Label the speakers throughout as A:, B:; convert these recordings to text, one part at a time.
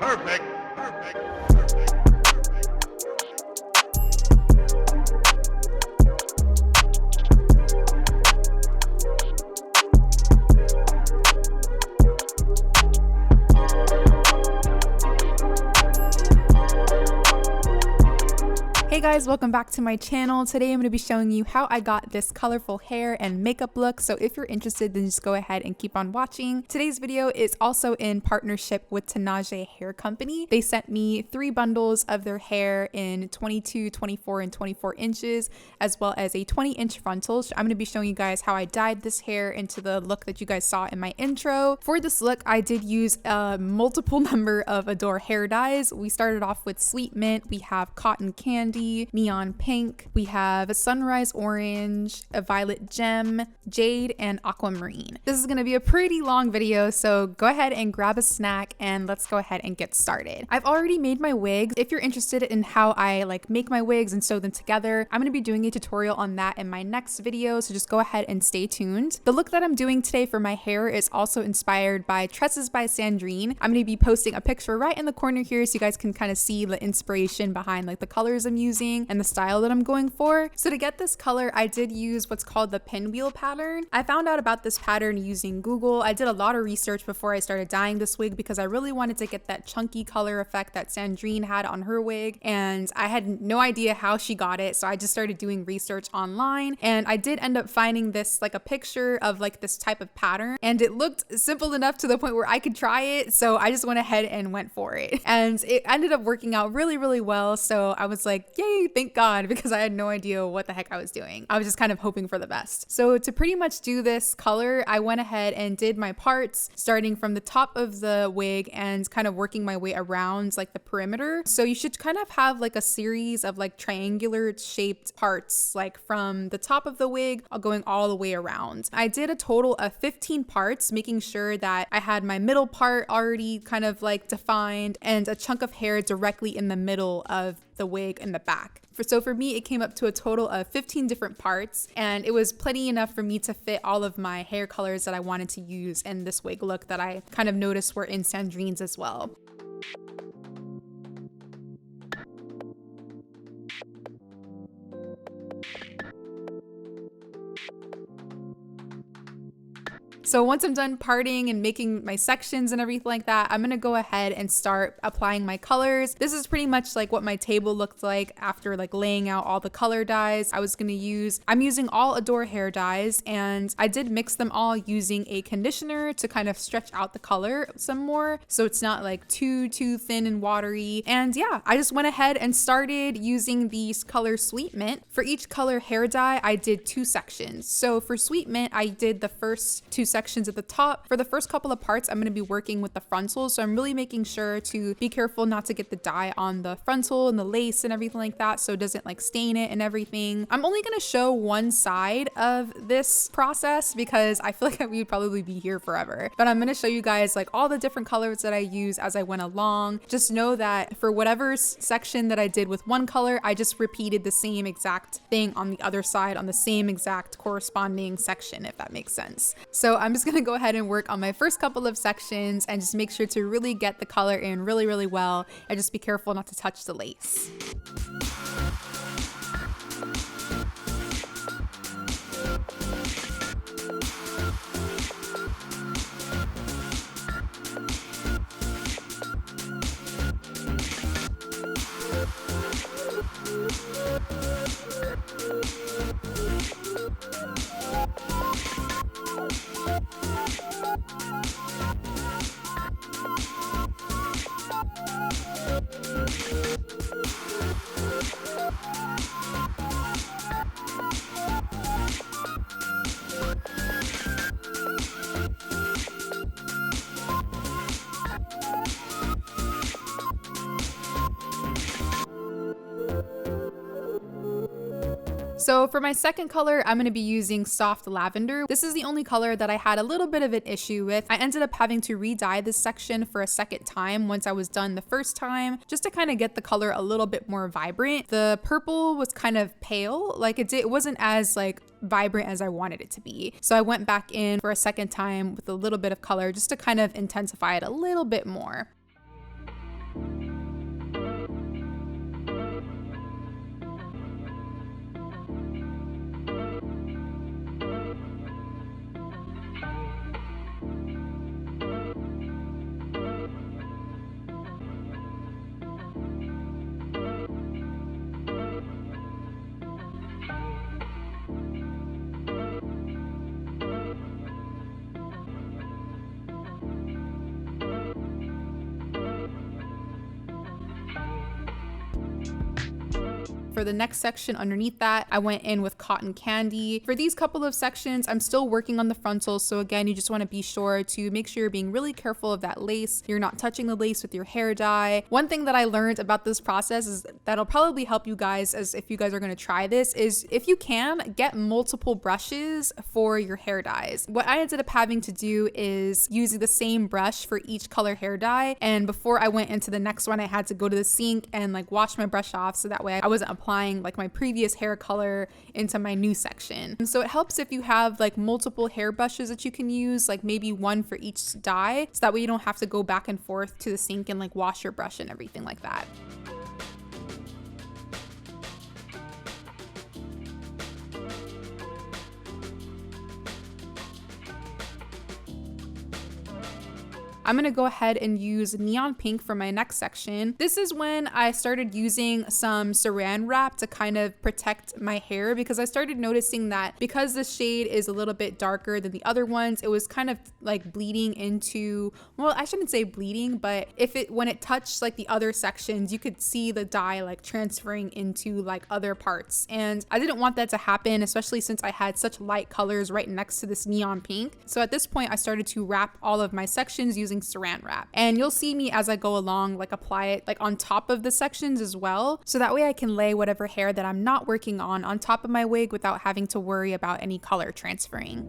A: Perfect.
B: Hey guys, welcome back to my channel. Today I'm going to be showing you how I got this colorful hair and makeup look. So if you're interested, then just go ahead and keep on watching. Today's video is also in partnership with Tinashe Hair Company. They sent me 3 bundles of their hair in 22, 24, and 24 inches, as well as a 20-inch frontal. So I'm going to be showing you guys how I dyed this hair into the look that you guys saw in my intro. For this look, I did use a multiple number of Adore hair dyes. We started off with Sweet Mint, we have Cotton Candy, Neon Pink, we have a Sunrise Orange, a Violet Gem, Jade, and Aquamarine. This is going to be a pretty long video, so go ahead and grab a snack and let's go ahead and get started. I've already made my wigs. If you're interested in how I make my wigs and sew them together, I'm going to be doing a tutorial on that in my next video, so just go ahead and stay tuned. The look that I'm doing today for my hair is also inspired by Tresses by Sandrine. I'm going to be posting a picture right in the corner here so you guys can kind of see the inspiration behind the colors I'm using and the style that I'm going for. So to get this color, I did use what's called the pinwheel pattern. I found out about this pattern using Google. I did a lot of research before I started dyeing this wig because I really wanted to get that chunky color effect that Sandrine had on her wig, and I had no idea how she got it, so I just started doing research online, and I did end up finding this a picture of this type of pattern, and it looked simple enough to the point where I could try it, so I just went ahead and went for it, and it ended up working out really well. So I was like, yay, thank God, because I had no idea what the heck I was doing. I was just kind of hoping for the best. So to pretty much do this color, I went ahead and did my parts starting from the top of the wig and kind of working my way around the perimeter. So you should kind of have a series of triangular shaped parts from the top of the wig going all the way around. I did a total of 15 parts, making sure that I had my middle part already kind of defined and a chunk of hair directly in the middle of the wig in the back. So for me, it came up to a total of 15 different parts, and it was plenty enough for me to fit all of my hair colors that I wanted to use in this wig look that I kind of noticed were in Sandrine's as well. So once I'm done parting and making my sections and everything like that, I'm gonna go ahead and start applying my colors. This is pretty much what my table looked like after laying out all the color dyes I'm using all Adore hair dyes, and I did mix them all using a conditioner to kind of stretch out the color some more, so it's not too thin and watery. And yeah, I just went ahead and started using these color Sweet Mint. For each color hair dye, I did 2 sections. So for Sweet Mint, I did the first 2 sections at the top. For the first couple of parts, I'm going to be working with the frontal, so I'm really making sure to be careful not to get the dye on the frontal and the lace and everything like that, so it doesn't stain it and everything. I'm only going to show one side of this process because I feel we would probably be here forever, but I'm going to show you guys all the different colors that I use as I went along. Just know that for whatever section that I did with one color, I just repeated the same exact thing on the other side on the same exact corresponding section, if that makes sense. So I'm just gonna go ahead and work on my first couple of sections and just make sure to really get the color in really well, and just be careful not to touch the lace. So for my second color, I'm going to be using Soft Lavender. This is the only color that I had a little bit of an issue with. I ended up having to re-dye this section for a second time once I was done the first time, just to kind of get the color a little bit more vibrant. The purple was kind of pale, it wasn't as vibrant as I wanted it to be. So I went back in for a second time with a little bit of color just to kind of intensify it a little bit more. For the next section underneath that, I went in with Cotton Candy. For these couple of sections, I'm still working on the frontals. So again, you just want to be sure to make sure you're being really careful of that lace. You're not touching the lace with your hair dye. One thing that I learned about this process is that'll probably help you guys, as if you guys are going to try this, is if you can, get multiple brushes for your hair dyes. What I ended up having to do is using the same brush for each color hair dye. And before I went into the next one, I had to go to the sink and like wash my brush off, so that way I wasn't applying like my previous hair color into my new section. And so it helps if you have like multiple hair brushes that you can use, like maybe one for each dye, so that way you don't have to go back and forth to the sink and like wash your brush and everything like that. I'm gonna go ahead and use Neon Pink for my next section. This is when I started using some saran wrap to kind of protect my hair, because I started noticing that because this shade is a little bit darker than the other ones, it was kind of like bleeding into, well, I shouldn't say bleeding, but when it touched like the other sections, you could see the dye like transferring into like other parts. And I didn't want that to happen, especially since I had such light colors right next to this Neon Pink. So at this point, I started to wrap all of my sections using saran wrap, and you'll see me as I go along like apply it like on top of the sections as well, so that way I can lay whatever hair that I'm not working on top of my wig without having to worry about any color transferring.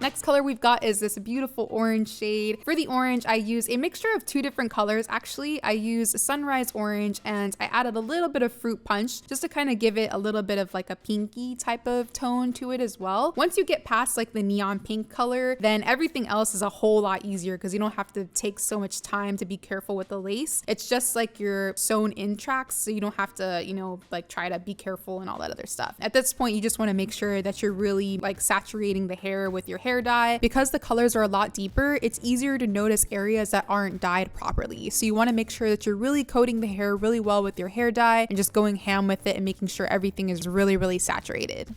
B: Next color we've got is this beautiful orange shade. For the orange, I use a mixture of two different colors. Actually, I use Sunrise Orange, and I added a little bit of Fruit Punch just to kind of give it a little bit of like a pinky type of tone to it as well. Once you get past like the neon pink color, then everything else is a whole lot easier because you don't have to take so much time to be careful with the lace. It's just like your sewn in tracks, so you don't have to, you know, like try to be careful and all that other stuff. At this point, you just want to make sure that you're really like saturating the hair with your hair dye. Because the colors are a lot deeper, it's easier to notice areas that aren't dyed properly. So you want to make sure that you're really coating the hair really well with your hair dye and just going ham with it and making sure everything is really, really saturated.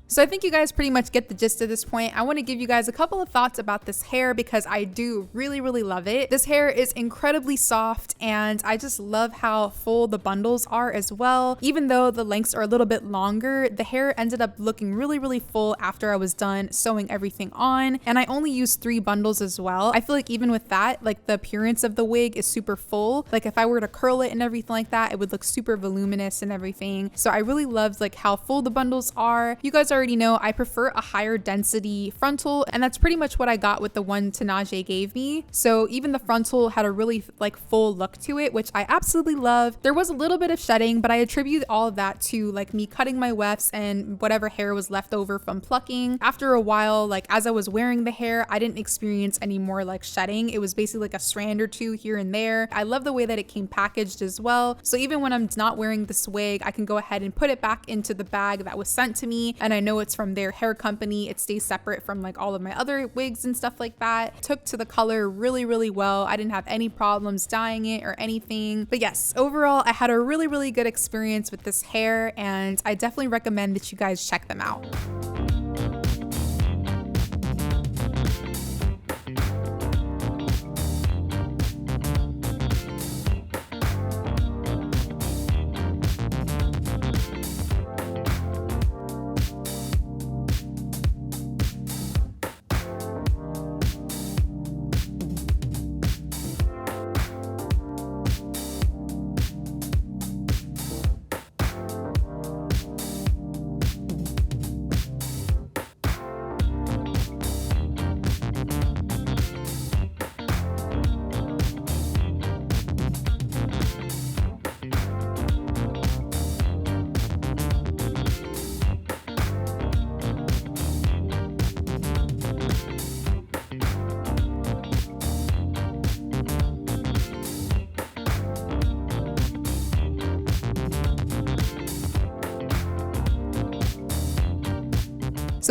B: So I think you guys pretty much get the gist at this point. I want to give you guys a couple of thoughts about this hair because I do really, really love it. This hair is incredibly soft, and I just love how full the bundles are as well. Even though the lengths are a little bit longer, the hair ended up looking really, really full after I was done sewing everything on. And I only used 3 bundles as well. I feel like even with that, like the appearance of the wig is super full. Like if I were to curl it and everything like that, it would look super voluminous and everything. So I really loved like how full the bundles are. You guys already know I prefer a higher density frontal, and that's pretty much what I got with the one Tinashe gave me. So even the frontal had a really like full look to it, which I absolutely love. There was a little bit of shedding, but I attribute all of that to like me cutting my wefts and whatever hair was left over from plucking. After a while, like as I was wearing the hair, I didn't experience any more like shedding. It was basically like a strand or two here and there. I love the way that it came packaged as well. So even when I'm not wearing this wig, I can go ahead and put it back into the bag that was sent to me, and I know it's from their hair company. It stays separate from like all of my other wigs and stuff like that. Took to the color really, really well. I didn't have any problems dyeing it or anything. But yes, overall, I had a really, really good experience with this hair, and I definitely recommend that you guys check them out.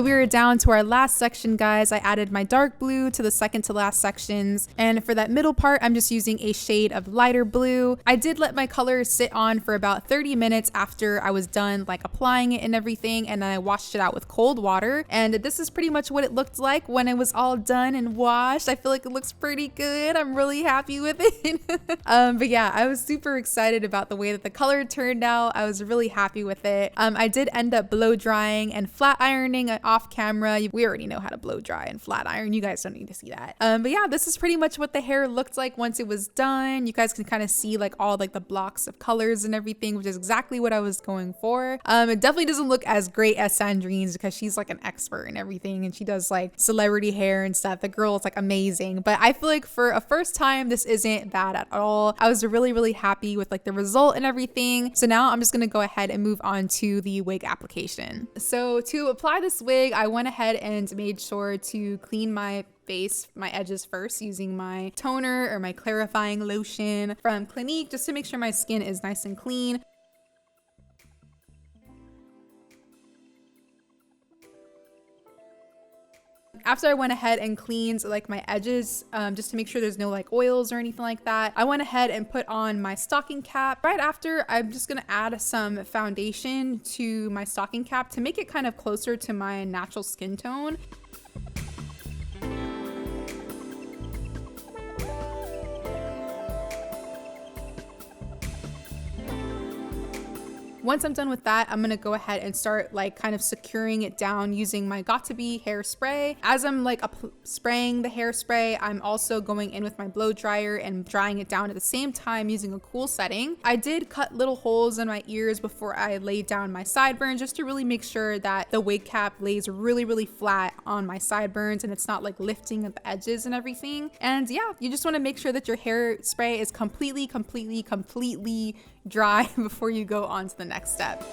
B: So we were down to our last section, guys. I added my dark blue to the second to last sections. And for that middle part, I'm just using a shade of lighter blue. I did let my color sit on for about 30 minutes after I was done like applying it and everything. And then I washed it out with cold water. And this is pretty much what it looked like when it was all done and washed. I feel like it looks pretty good. I'm really happy with it. But yeah, I was super excited about the way that the color turned out. I was really happy with it. I did end up blow drying and flat ironing off camera. We already know how to blow dry and flat iron. You guys don't need to see that. But yeah, this is pretty much what the hair looked like once it was done. You guys can kind of see like all like the blocks of colors and everything, which is exactly what I was going for. It definitely doesn't look as great as Sandrine's because she's like an expert in everything and she does like celebrity hair and stuff. The girl is like amazing, but I feel like for a first time, this isn't bad at all. I was really happy with like the result and everything. So now I'm just gonna go ahead and move on to the wig application. So to apply this wig, I went ahead and made sure to clean my face, my edges first using my toner or my clarifying lotion from Clinique just to make sure my skin is nice and clean. After I went ahead and cleaned like my edges, just to make sure there's no like oils or anything like that, I went ahead and put on my stocking cap. Right after, I'm just gonna add some foundation to my stocking cap to make it kind of closer to my natural skin tone. Once I'm done with that, I'm gonna go ahead and start like kind of securing it down using my Got2b hairspray. As I'm like spraying the hairspray, I'm also going in with my blow dryer and drying it down at the same time using a cool setting. I did cut little holes in my ears before I laid down my sideburns just to really make sure that the wig cap lays really flat on my sideburns and it's not like lifting at the edges and everything. And yeah, you just wanna make sure that your hairspray is completely dry before you go on to the next step.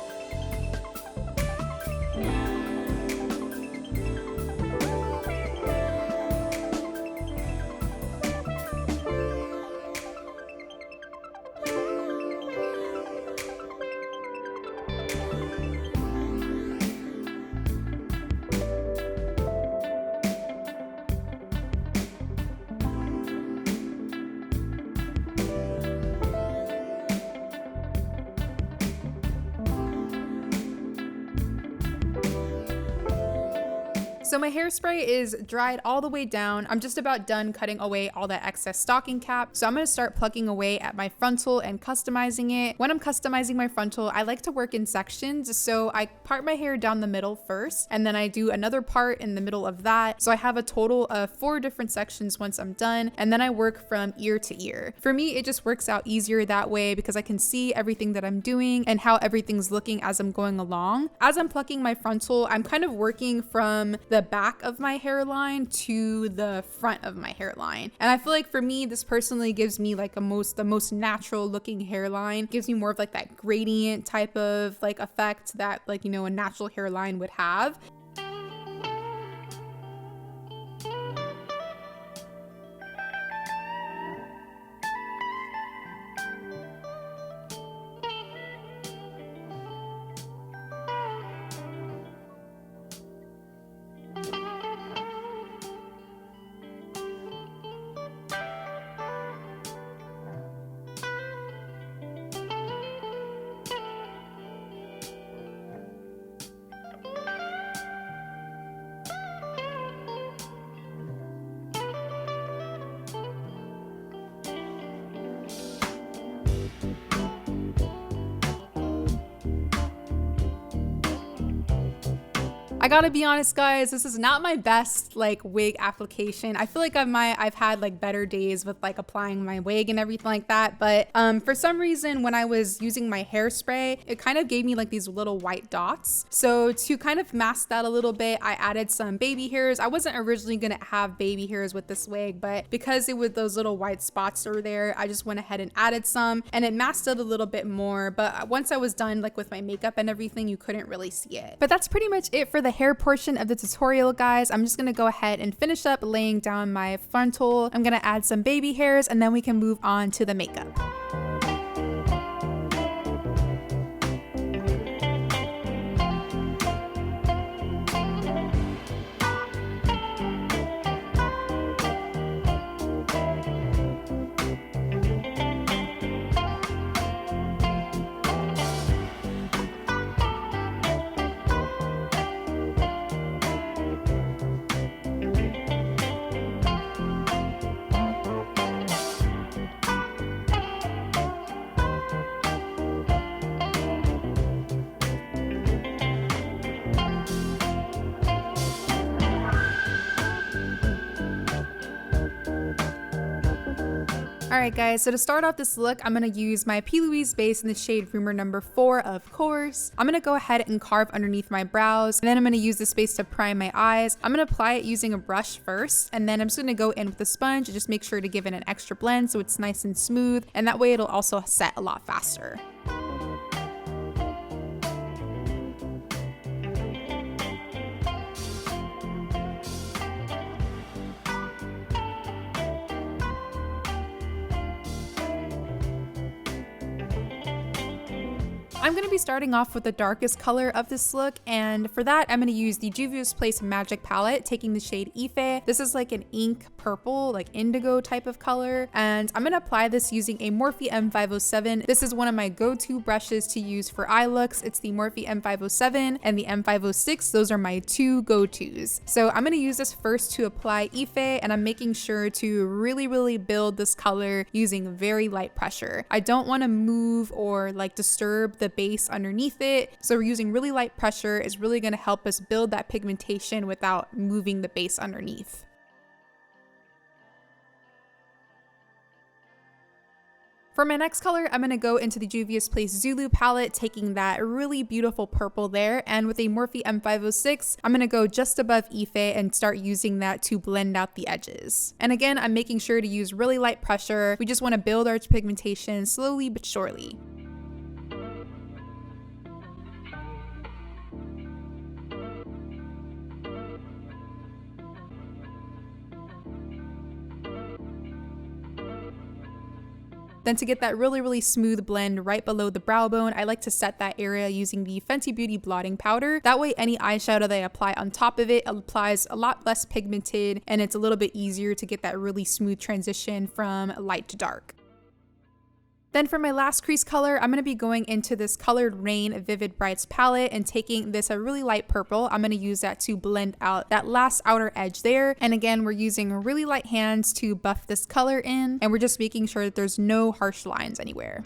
B: So my hairspray is dried all the way down. I'm just about done cutting away all that excess stocking cap. So I'm gonna start plucking away at my frontal and customizing it. When I'm customizing my frontal, I like to work in sections. So I part my hair down the middle first, and then I do another part in the middle of that. So I have a total of 4 different sections once I'm done, and then I work from ear to ear. For me, it just works out easier that way because I can see everything that I'm doing and how everything's looking as I'm going along. As I'm plucking my frontal, I'm kind of working from the back of my hairline to the front of my hairline. And I feel like for me, this personally gives me like the most natural looking hairline. Gives me more of like that gradient type of like effect that like, you know, a natural hairline would have. I gotta be honest, guys, this is not my best like wig application. I feel like I've had like better days with like applying my wig and everything like that, but for some reason when I was using my hairspray, it kind of gave me like these little white dots. So to kind of mask that a little bit, I added some baby hairs. I wasn't originally gonna have baby hairs with this wig, but because it was those little white spots are there, I just went ahead and added some, and it masked it a little bit more. But once I was done like with my makeup and everything, you couldn't really see it. But that's pretty much it for the hair portion of the tutorial, guys. I'm just gonna go ahead and finish up laying down my frontal. I'm gonna add some baby hairs and then we can move on to the makeup. Alright guys, so to start off this look, I'm going to use my P. Louise base in the shade Rumour number 4, of course. I'm going to go ahead and carve underneath my brows, and then I'm going to use this base to prime my eyes. I'm going to apply it using a brush first, and then I'm just going to go in with a sponge and just make sure to give it an extra blend so it's nice and smooth, and that way it'll also set a lot faster. I'm going to be starting off with the darkest color of this look, and for that I'm going to use the Juvia's Place Magic Palette, taking the shade Ife. This is like an ink purple, like indigo type of color, and I'm going to apply this using a Morphe M507. This is one of my go-to brushes to use for eye looks. It's the Morphe M507 and the M506. Those are my two go-tos. So I'm going to use this first to apply Ife, and I'm making sure to really build this color using very light pressure. I don't want to move or like disturb the base underneath it, so we're using really light pressure is really going to help us build that pigmentation without moving the base underneath. For my next color, I'm going to go into the Juvia's Place Zulu palette, taking that really beautiful purple there, and with a Morphe M506, I'm going to go just above Ife and start using that to blend out the edges. And again, I'm making sure to use really light pressure. We just want to build our pigmentation slowly but surely. Then to get that really smooth blend right below the brow bone, I like to set that area using the Fenty Beauty blotting powder. That way any eyeshadow that I apply on top of it applies a lot less pigmented, and it's a little bit easier to get that really smooth transition from light to dark. Then for my last crease color, I'm going to be going into this colored Raine Vivid Brights palette and taking this a really light purple. I'm going to use that to blend out that last outer edge there. And again, we're using really light hands to buff this color in, and we're just making sure that there's no harsh lines anywhere.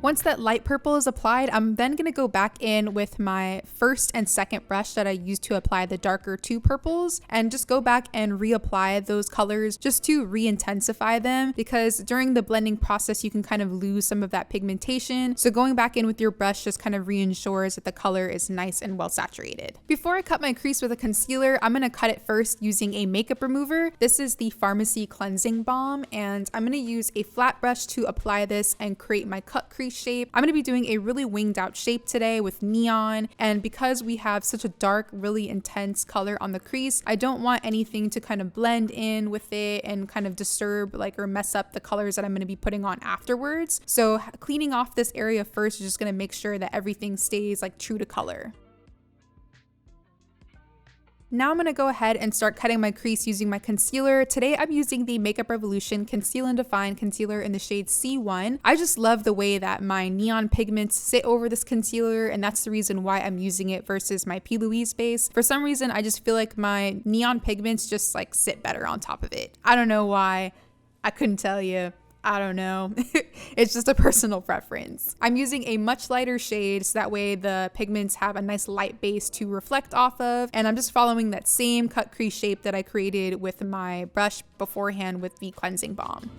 B: Once that light purple is applied, I'm then going to go back in with my first and second brush that I used to apply the darker two purples, and just go back and reapply those colors just to re-intensify them, because during the blending process you can kind of lose some of that pigmentation. So going back in with your brush just kind of re-ensures that the color is nice and well saturated. Before I cut my crease with a concealer, I'm going to cut it first using a makeup remover. This is the Pharmacy Cleansing Balm, and I'm going to use a flat brush to apply this and create my cut crease shape. I'm going to be doing a really winged out shape today with neon, and because we have such a dark, really intense color on the crease, I don't want anything to kind of blend in with it and kind of disturb or mess up the colors that I'm going to be putting on afterwards. So cleaning off this area first is just going to make sure that everything stays true to color. Now I'm going to go ahead and start cutting my crease using my concealer. Today I'm using the Makeup Revolution Conceal and Define Concealer in the shade C1. I just love the way that my neon pigments sit over this concealer, and that's the reason why I'm using it versus my P. Louise base. For some reason, I just feel like my neon pigments just sit better on top of it. I don't know why. I couldn't tell you. I don't know. It's just a personal preference. I'm using a much lighter shade so that way the pigments have a nice light base to reflect off of, and I'm just following that same cut crease shape that I created with my brush beforehand with the cleansing balm.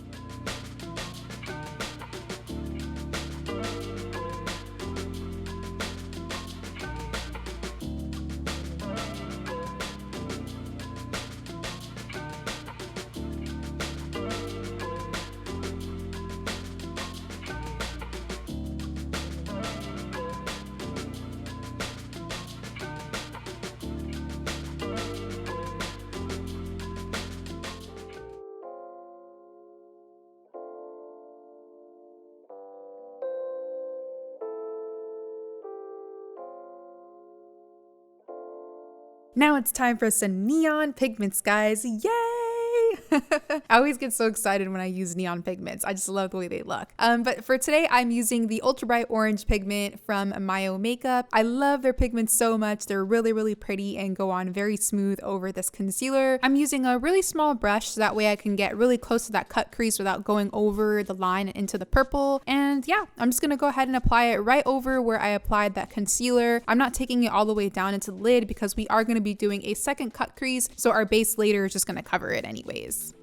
B: Now it's time for some neon pigments, guys. Yay! I always get so excited when I use neon pigments. I just love the way they look. But for today, I'm using the Ultra Bright Orange pigment from Mayo Makeup. I love their pigments so much. They're really, really pretty and go on very smooth over this concealer. I'm using a really small brush so that way I can get really close to that cut crease without going over the line and into the purple. And yeah, I'm just gonna go ahead and apply it right over where I applied that concealer. I'm not taking it all the way down into the lid because we are gonna be doing a second cut crease, so our base later is just gonna cover it anyways.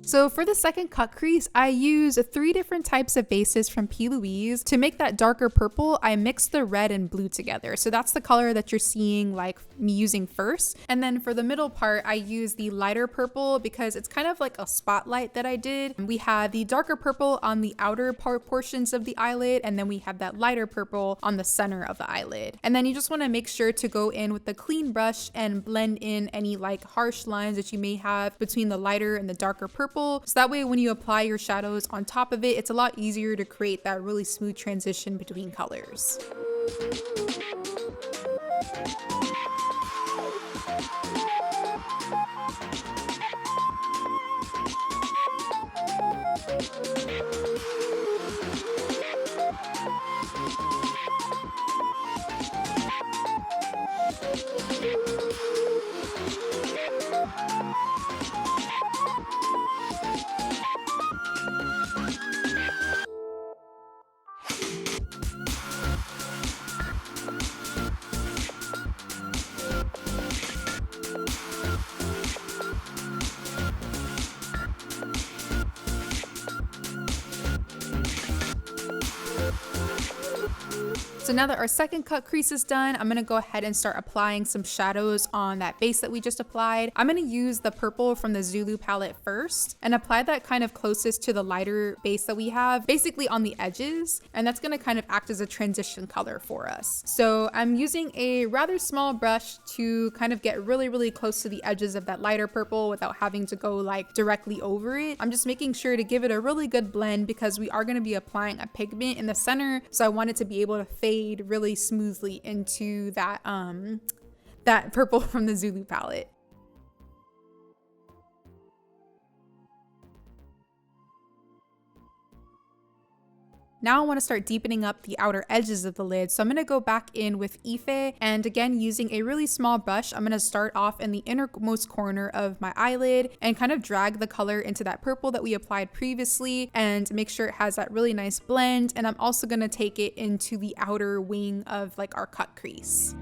B: So for the second cut crease, I use 3 different types of bases from Louise. To make that darker purple, I mixed the red and blue together. So that's the color that you're seeing like me using first. And then for the middle part, I use the lighter purple because it's kind of like a spotlight that I did. We have the darker purple on the outer portions of the eyelid, and then we have that lighter purple on the center of the eyelid. And then you just want to make sure to go in with a clean brush and blend in any like harsh lines that you may have between the lighter and the darker purple. So that way when you apply your shadows on top of it, it's a lot easier to create that really smooth transition between colors. So now that our second cut crease is done, I'm gonna go ahead and start applying some shadows on that base that we just applied. I'm gonna use the purple from the Zulu palette first and apply that kind of closest to the lighter base that we have, basically on the edges, and that's gonna kind of act as a transition color for us. So I'm using a rather small brush to kind of get really, really close to the edges of that lighter purple without having to go like directly over it. I'm just making sure to give it a really good blend because we are gonna be applying a pigment in the center, so I want it to be able to fade really smoothly into that that purple from the Zulu palette. Now I want to start deepening up the outer edges of the lid. So I'm going to go back in with Ife, and again, using a really small brush, I'm going to start off in the innermost corner of my eyelid and kind of drag the color into that purple that we applied previously and make sure it has that really nice blend. And I'm also going to take it into the outer wing of like our cut crease.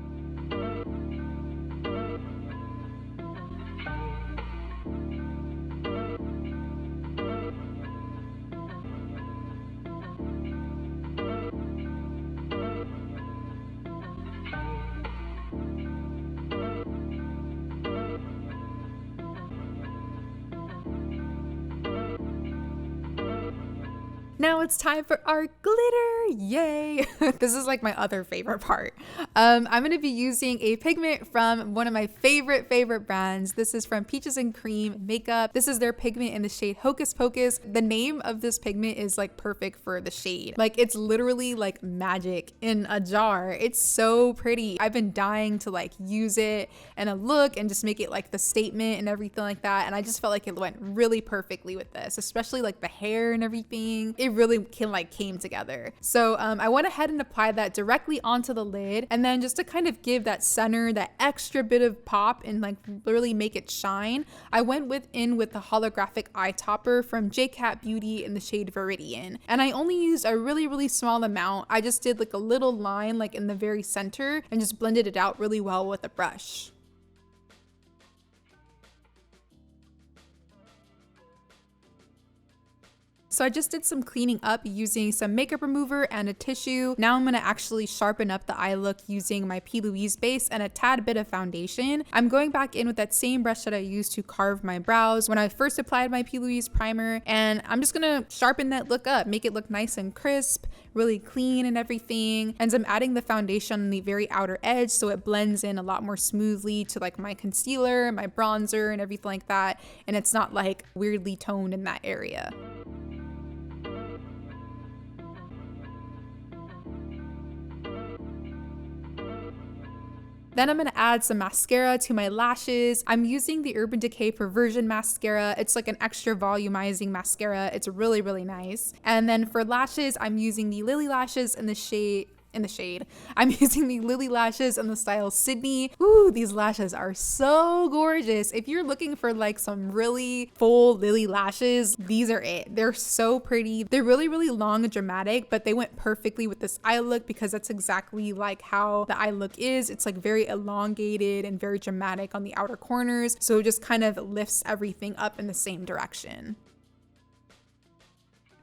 B: Now it's time for our glitter, yay! This is like my other favorite part. I'm gonna be using a pigment from one of my favorite brands. This is from Peaches and Cream Makeup. This is their pigment in the shade Hocus Pocus. The name of this pigment is like perfect for the shade. Like it's literally like magic in a jar. It's so pretty. I've been dying to like use it and a look and just make it like the statement and everything like that. And I just felt like it went really perfectly with this, especially like the hair and everything. It really came together. So I went ahead and applied that directly onto the lid, and then just to kind of give that center that extra bit of pop and like really make it shine, I went in with the holographic eye topper from JCat Beauty in the shade Viridian, and I only used a really small amount. I just did like a little line like in the very center and just blended it out really well with a brush. So I just did some cleaning up using some makeup remover and a tissue. Now I'm gonna actually sharpen up the eye look using my P. Louise base and a tad bit of foundation. I'm going back in with that same brush that I used to carve my brows when I first applied my P. Louise primer, and I'm just gonna sharpen that look up, make it look nice and crisp, really clean and everything. And I'm adding the foundation on the very outer edge so it blends in a lot more smoothly to like my concealer, my bronzer, and everything like that, and it's not like weirdly toned in that area. Then I'm gonna add some mascara to my lashes. I'm using the Urban Decay Perversion Mascara. It's like an extra volumizing mascara. It's really, really nice. And then for lashes, I'm using the Lilly lashes in the shade. I'm using the Lilly lashes in the style Sydney. Ooh, these lashes are so gorgeous. If you're looking for like some really full Lilly lashes, these are it. They're so pretty. They're really, really long and dramatic, but they went perfectly with this eye look because that's exactly like how the eye look is. It's like very elongated and very dramatic on the outer corners. So it just kind of lifts everything up in the same direction.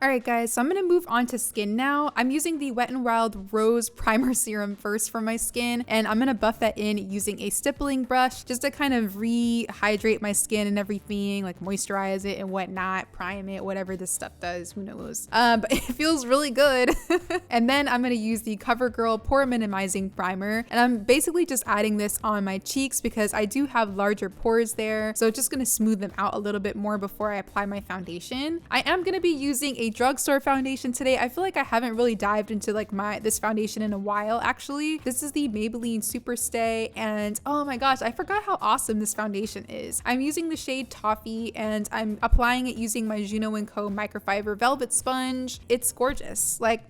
B: Alright guys, so I'm going to move on to skin now. I'm using the Wet n Wild Rose Primer Serum first for my skin, and I'm going to buff that in using a stippling brush just to kind of rehydrate my skin and everything, like moisturize it and whatnot, prime it, whatever this stuff does, who knows. But it feels really good. And then I'm going to use the CoverGirl Pore Minimizing Primer, and I'm basically just adding this on my cheeks because I do have larger pores there, so it's just going to smooth them out a little bit more before I apply my foundation. I am going to be using a drugstore foundation today. I feel like I haven't really dived into like this foundation in a while actually. This is the Maybelline Superstay, and oh my gosh, I forgot how awesome this foundation is. I'm using the shade Toffee and I'm applying it using my Juno & Co microfiber velvet sponge. It's gorgeous. Like,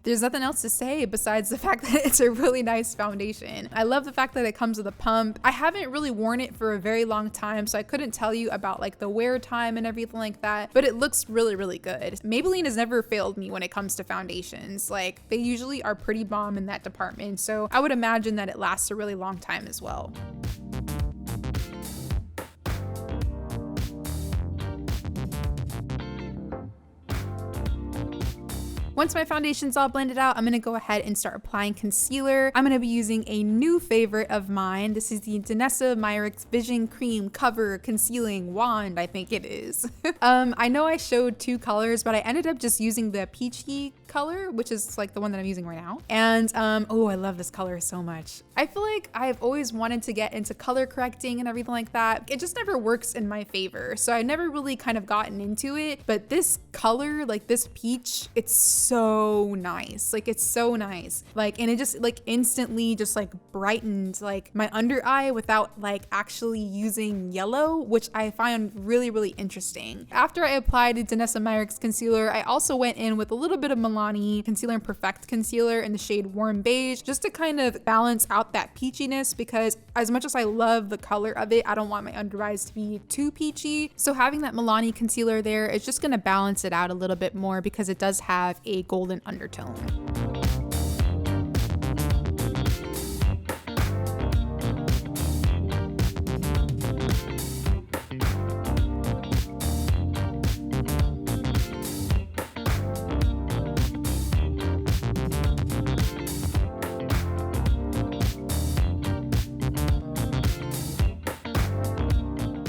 B: there's nothing else to say besides the fact that it's a really nice foundation. I love the fact that it comes with a pump. I haven't really worn it for a very long time, so I couldn't tell you about like the wear time and everything like that, but it looks really, really good. Maybelline has never failed me when it comes to foundations. Like, they usually are pretty bomb in that department, so I would imagine that it lasts a really long time as well. Once my foundation's all blended out, I'm gonna go ahead and start applying concealer. I'm gonna be using a new favorite of mine. This is the Danessa Myricks Vision Cream Cover Concealing Wand, I think it is. I know I showed two colors, but I ended up just using the peachy color, which is like the one that I'm using right now. And oh, I love this color so much. I feel like I've always wanted to get into color correcting and everything like that. It just never works in my favor, so I never really kind of gotten into it. But this color, like this peach, it's so nice. Like, it's so nice. Like, and it just like instantly just like brightened like my under eye without like actually using yellow, which I find really, really interesting. After I applied the Danessa Myricks concealer, I also went in with a little bit of Milani Concealer and Perfect concealer in the shade Warm Beige, just to kind of balance out that peachiness, because as much as I love the color of it, I don't want my under eyes to be too peachy. So having that Milani concealer there is just gonna balance it out a little bit more because it does have a golden undertone.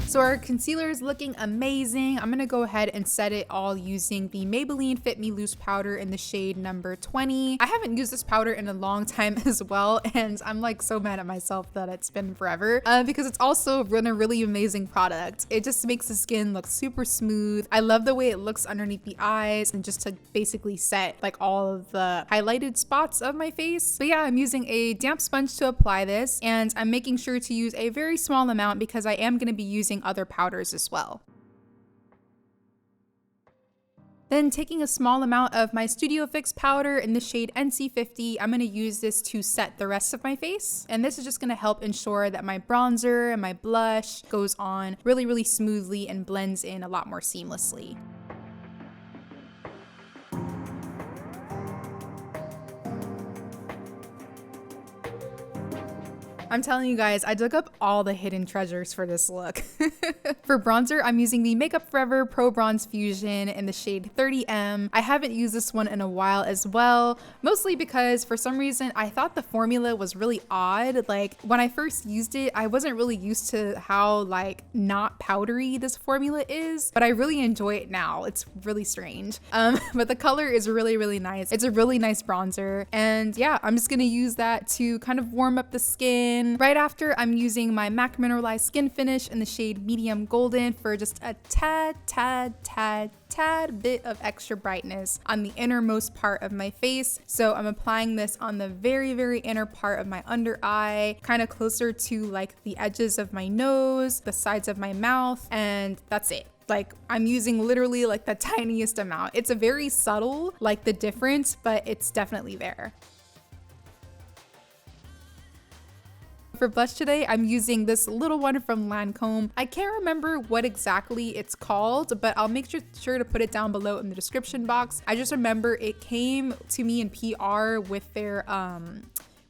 B: So our concealer is looking amazing. I'm gonna go ahead and set it all using the Maybelline Fit Me Loose powder in the shade number 20. I haven't used this powder in a long time as well, and I'm like so mad at myself that it's been forever because it's also been a really amazing product. It just makes the skin look super smooth. I love the way it looks underneath the eyes and just to basically set like all of the highlighted spots of my face. But yeah, I'm using a damp sponge to apply this, and I'm making sure to use a very small amount because I am gonna be using other powders as well. Then taking a small amount of my Studio Fix powder in the shade NC50, I'm going to use this to set the rest of my face. And this is just going to help ensure that my bronzer and my blush goes on really, really smoothly and blends in a lot more seamlessly. I'm telling you guys, I dug up all the hidden treasures for this look. For bronzer, I'm using the Makeup Forever Pro Bronze Fusion in the shade 30M. I haven't used this one in a while as well, mostly because for some reason I thought the formula was really odd. Like when I first used it, I wasn't really used to how like not powdery this formula is, but I really enjoy it now. It's really strange. But the color is really, really nice. It's a really nice bronzer. And yeah, I'm just gonna use that to kind of warm up the skin. Right after, I'm using my MAC Mineralized Skin Finish in the shade Medium Golden for just a tad bit of extra brightness on the innermost part of my face. So I'm applying this on the very, very inner part of my under eye, kind of closer to like the edges of my nose, the sides of my mouth, and that's it. Like I'm using literally like the tiniest amount. It's a very subtle, like the difference, but it's definitely there. For blush today, I'm using this little one from Lancome. I can't remember what exactly it's called, but I'll make sure to put it down below in the description box. I just remember it came to me in PR with their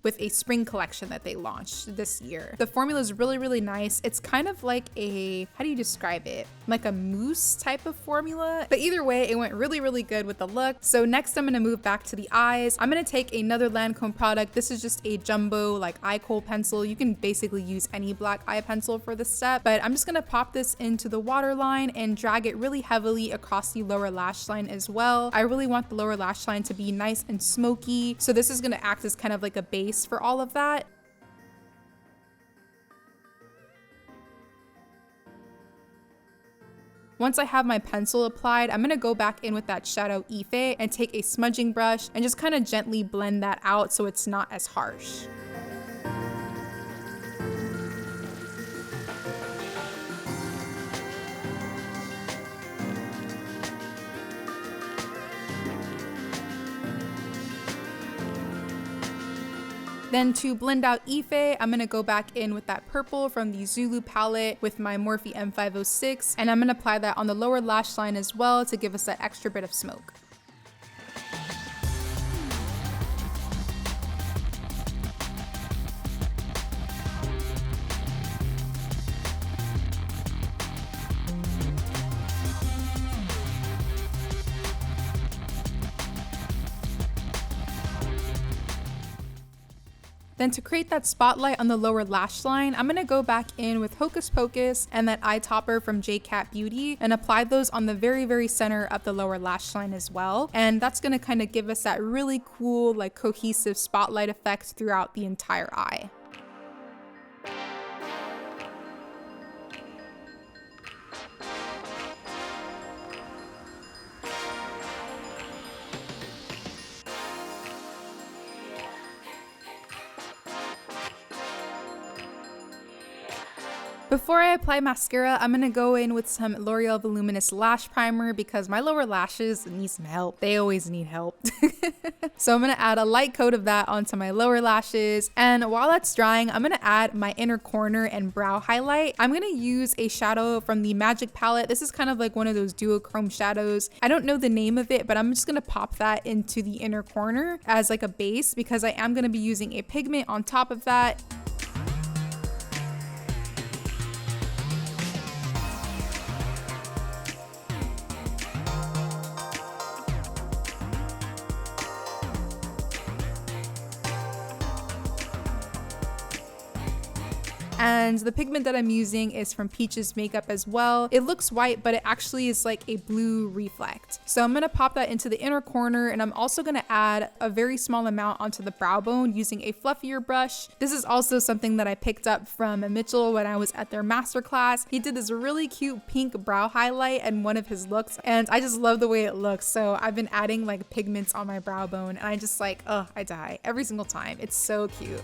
B: with a spring collection that they launched this year. The formula is really, really nice. It's kind of like a, how do you describe it? Like a mousse type of formula. But either way, it went really, really good with the look. So next I'm gonna move back to the eyes. I'm gonna take another Lancome product. This is just a jumbo like eye kohl pencil. You can basically use any black eye pencil for this step, but I'm just gonna pop this into the waterline and drag it really heavily across the lower lash line as well. I really want the lower lash line to be nice and smoky. So this is gonna act as kind of like a base for all of that. Once I have my pencil applied, I'm gonna go back in with that shadow Ife and take a smudging brush and just kind of gently blend that out so it's not as harsh. Then to blend out Ife, I'm gonna go back in with that purple from the Zulu palette with my Morphe M506, and I'm gonna apply that on the lower lash line as well to give us that extra bit of smoke. Then to create that spotlight on the lower lash line, I'm gonna go back in with Hocus Pocus and that eye topper from JCat Beauty and apply those on the very, very center of the lower lash line as well. And that's gonna kind of give us that really cool, like cohesive spotlight effect throughout the entire eye. Before I apply mascara, I'm gonna go in with some L'Oreal Voluminous Lash Primer because my lower lashes need some help. They always need help. So I'm gonna add a light coat of that onto my lower lashes. And while that's drying, I'm gonna add my inner corner and brow highlight. I'm gonna use a shadow from the Magic palette. This is kind of like one of those duochrome shadows. I don't know the name of it, but I'm just gonna pop that into the inner corner as like a base because I am gonna be using a pigment on top of that. And the pigment that I'm using is from Peach's Makeup as well. It looks white, but it actually is like a blue reflect. So I'm gonna pop that into the inner corner, and I'm also gonna add a very small amount onto the brow bone using a fluffier brush. This is also something that I picked up from Mitchell when I was at their masterclass. He did this really cute pink brow highlight in one of his looks, and I just love the way it looks. So I've been adding like pigments on my brow bone, and I just like, oh, I die every single time. It's so cute.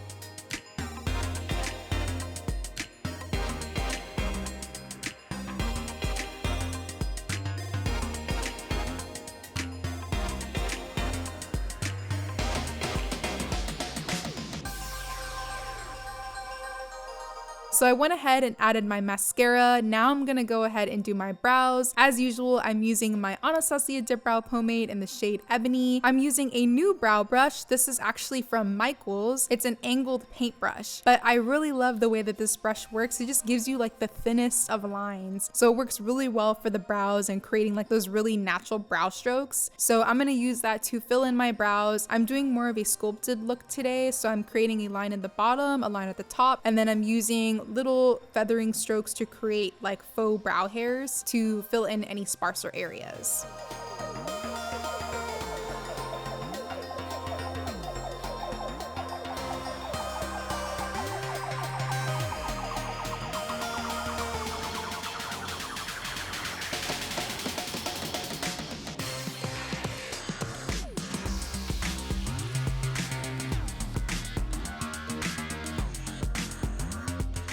B: So I went ahead and added my mascara. Now I'm gonna go ahead and do my brows. As usual, I'm using my Anastasia Dip Brow Pomade in the shade Ebony. I'm using a new brow brush. This is actually from Michaels. It's an angled paintbrush, but I really love the way that this brush works. It just gives you like the thinnest of lines. So it works really well for the brows and creating like those really natural brow strokes. So I'm gonna use that to fill in my brows. I'm doing more of a sculpted look today. So I'm creating a line at the bottom, a line at the top, and then I'm using little feathering strokes to create like faux brow hairs to fill in any sparser areas.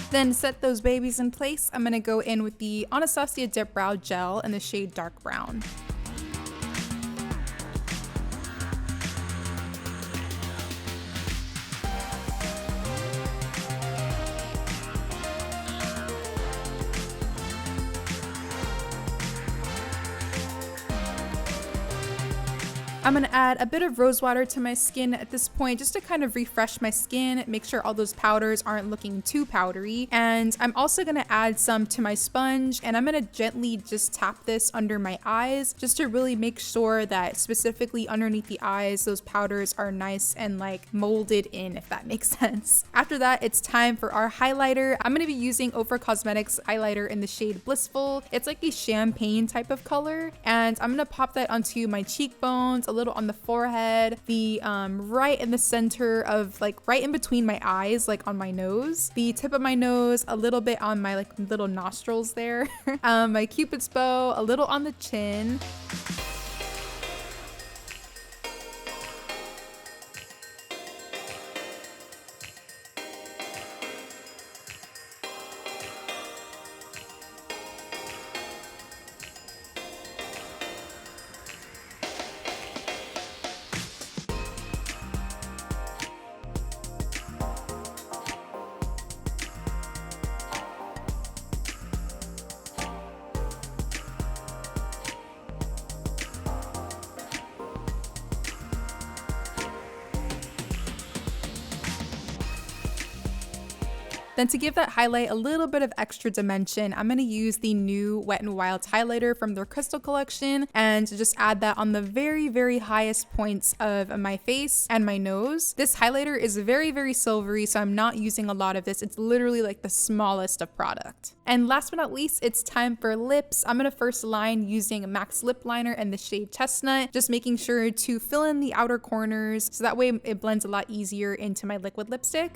B: Then set those babies in place. I'm gonna go in with the Anastasia Dip Brow Gel in the shade Dark Brown. I'm gonna add a bit of rose water to my skin at this point just to kind of refresh my skin, make sure all those powders aren't looking too powdery. And I'm also gonna add some to my sponge, and I'm gonna gently just tap this under my eyes just to really make sure that specifically underneath the eyes, those powders are nice and like molded in, if that makes sense. After that, it's time for our highlighter. I'm gonna be using Ofra Cosmetics highlighter in the shade Blissful. It's like a champagne type of color, and I'm gonna pop that onto my cheekbones, a little on the forehead, the right in the center of like right in between my eyes, like on my nose, the tip of my nose, a little bit on my like little nostrils there, my cupid's bow, a little on the chin. Then to give that highlight a little bit of extra dimension, I'm going to use the new Wet n Wild highlighter from their Crystal collection and just add that on the very, very highest points of my face and my nose. This highlighter is very, very silvery, so I'm not using a lot of this. It's literally like the smallest of product. And last but not least, it's time for lips. I'm going to first line using MAC's lip liner in the shade Chestnut, just making sure to fill in the outer corners so that way it blends a lot easier into my liquid lipstick.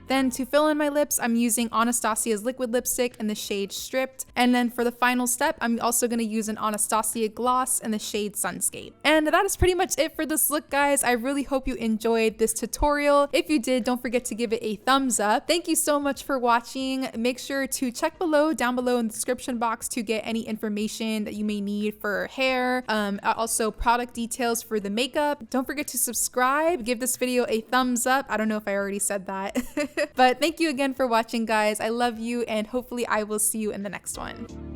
B: Then to fill in my lips, I'm using Anastasia's liquid lipstick in the shade Stripped. And then for the final step, I'm also going to use an Anastasia gloss in the shade Sunscape. And that is pretty much it for this look, guys. I really hope you enjoyed this tutorial. If you did, don't forget to give it a thumbs up. Thank you so much for watching. Make sure to check down below in the description box to get any information that you may need for hair, also product details for the makeup. Don't forget to subscribe, give this video a thumbs up. I don't know if I already said that. But thank you again for watching, guys. I love you, and hopefully I will see you in the next one.